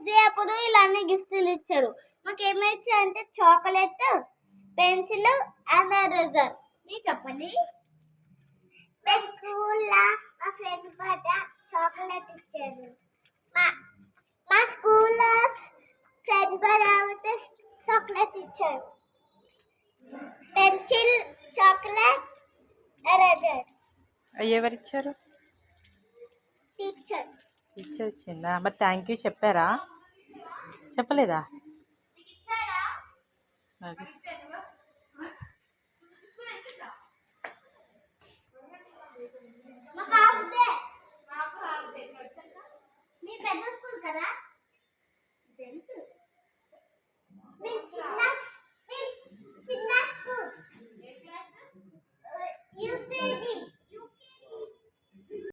Teachers day అప్పుడు ఇలానే గిఫ్ట్లు ఇచ్చారు. మాకు ఏమి ఇచ్చారంటే చాక్లెట్, పెన్సిల్ అండ్ ఎరేజర్. మీరు చెప్పండి. మా స్కూల్లో మా ఫ్రెండ్ బర్త్డే చాక్లెట్ ఇచ్చారు. మా స్కూల్లో ఫ్రెండ్ బర్త్డే చాక్లెట్ ఇచ్చారు. Pencil, chocolate, eraser. ఎవరు ఇచ్చారు? టీచర్ ఇచ్చిందా? మరి థ్యాంక్ యూ చెప్పారా? చెప్పలేదా? అది